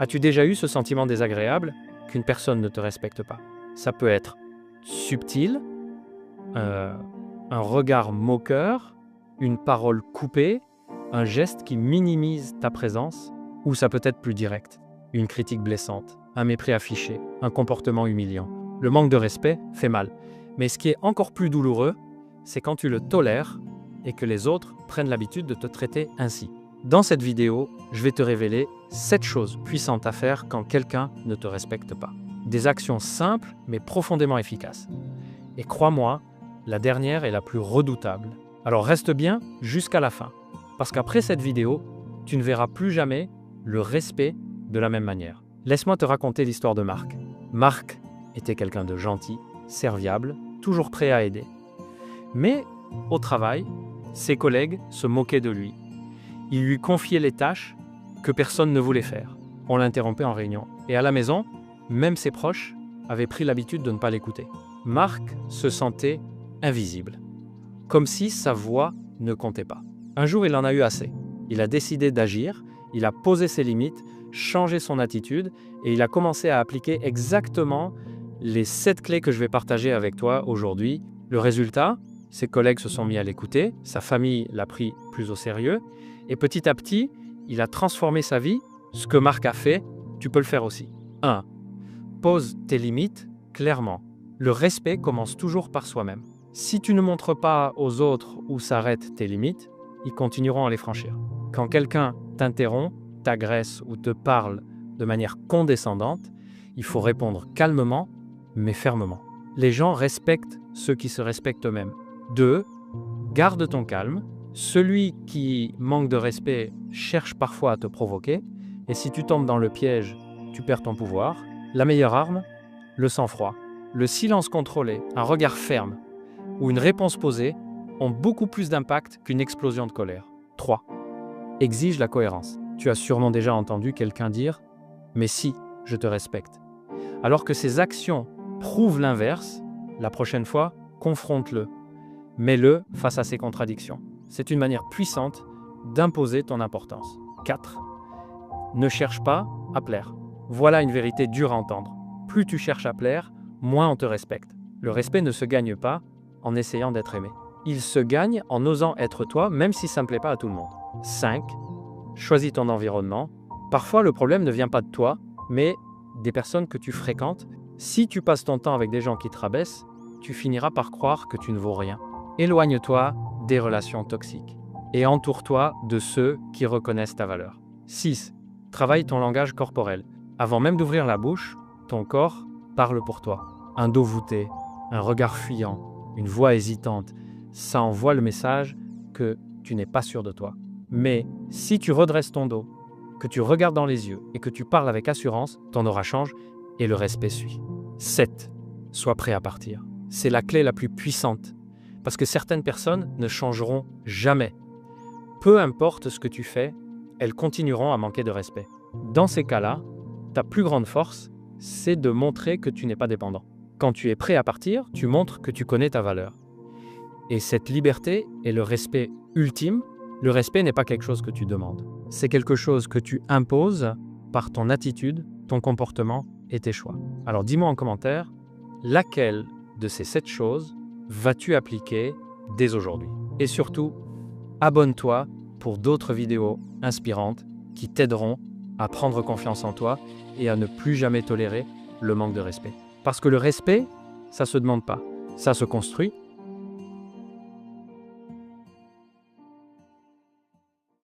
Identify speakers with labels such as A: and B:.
A: As-tu déjà eu ce sentiment désagréable qu'une personne ne te respecte pas? Ça peut être subtil, un regard moqueur, une parole coupée, un geste qui minimise ta présence, ou ça peut être plus direct, une critique blessante, un mépris affiché, un comportement humiliant. Le manque de respect fait mal. Mais ce qui est encore plus douloureux, c'est quand tu le tolères et que les autres prennent l'habitude de te traiter ainsi. Dans cette vidéo, je vais te révéler 7 choses puissantes à faire quand quelqu'un ne te respecte pas. Des actions simples mais profondément efficaces. Et crois-moi, la dernière est la plus redoutable. Alors reste bien jusqu'à la fin, parce qu'après cette vidéo, tu ne verras plus jamais le respect de la même manière. Laisse-moi te raconter l'histoire de Marc. Marc était quelqu'un de gentil, serviable, toujours prêt à aider. Mais au travail, ses collègues se moquaient de lui. Ils lui confiaient les tâches que personne ne voulait faire. On l'interrompait en réunion. Et à la maison, même ses proches avaient pris l'habitude de ne pas l'écouter. Marc se sentait invisible, comme si sa voix ne comptait pas. Un jour, il en a eu assez. Il a décidé d'agir, il a posé ses limites, changé son attitude et il a commencé à appliquer exactement les 7 clés que je vais partager avec toi aujourd'hui. Le résultat, ses collègues se sont mis à l'écouter, sa famille l'a pris plus au sérieux et petit à petit, il a transformé sa vie. Ce que Marc a fait, tu peux le faire aussi. 1. Pose tes limites clairement. Le respect commence toujours par soi-même. Si tu ne montres pas aux autres où s'arrêtent tes limites, ils continueront à les franchir. Quand quelqu'un t'interrompt, t'agresse ou te parle de manière condescendante, il faut répondre calmement mais fermement. Les gens respectent ceux qui se respectent eux-mêmes. 2. Garde ton calme. Celui qui manque de respect cherche parfois à te provoquer et si tu tombes dans le piège, tu perds ton pouvoir. La meilleure arme, le sang-froid. Le silence contrôlé, un regard ferme ou une réponse posée ont beaucoup plus d'impact qu'une explosion de colère. 3. Exige la cohérence. Tu as sûrement déjà entendu quelqu'un dire « mais si, je te respecte ». Alors que ses actions prouvent l'inverse, la prochaine fois, confronte-le. Mets-le face à ses contradictions. C'est une manière puissante d'imposer ton importance. 4. Ne cherche pas à plaire. Voilà une vérité dure à entendre. Plus tu cherches à plaire, moins on te respecte. Le respect ne se gagne pas en essayant d'être aimé. Il se gagne en osant être toi, même si ça ne plaît pas à tout le monde. 5. Choisis ton environnement. Parfois, le problème ne vient pas de toi, mais des personnes que tu fréquentes. Si tu passes ton temps avec des gens qui te rabaissent, tu finiras par croire que tu ne vaux rien. Éloigne-toi des relations toxiques et entoure-toi de ceux qui reconnaissent ta valeur. 6. Travaille ton langage corporel. Avant même d'ouvrir la bouche, ton corps parle pour toi. Un dos voûté, un regard fuyant, une voix hésitante, ça envoie le message que tu n'es pas sûr de toi. Mais si tu redresses ton dos, que tu regardes dans les yeux et que tu parles avec assurance, ton aura change et le respect suit. 7. Sois prêt à partir. C'est la clé la plus puissante parce que certaines personnes ne changeront jamais. Peu importe ce que tu fais, elles continueront à manquer de respect. Dans ces cas-là, ta plus grande force, c'est de montrer que tu n'es pas dépendant. Quand tu es prêt à partir, tu montres que tu connais ta valeur. Et cette liberté est le respect ultime. Le respect n'est pas quelque chose que tu demandes. C'est quelque chose que tu imposes par ton attitude, ton comportement et tes choix. Alors dis-moi en commentaire, laquelle de ces 7 choses vas-tu appliquer dès aujourd'hui? Et surtout, abonne-toi pour d'autres vidéos inspirantes qui t'aideront à prendre confiance en toi et à ne plus jamais tolérer le manque de respect. Parce que le respect, ça ne se demande pas, ça se construit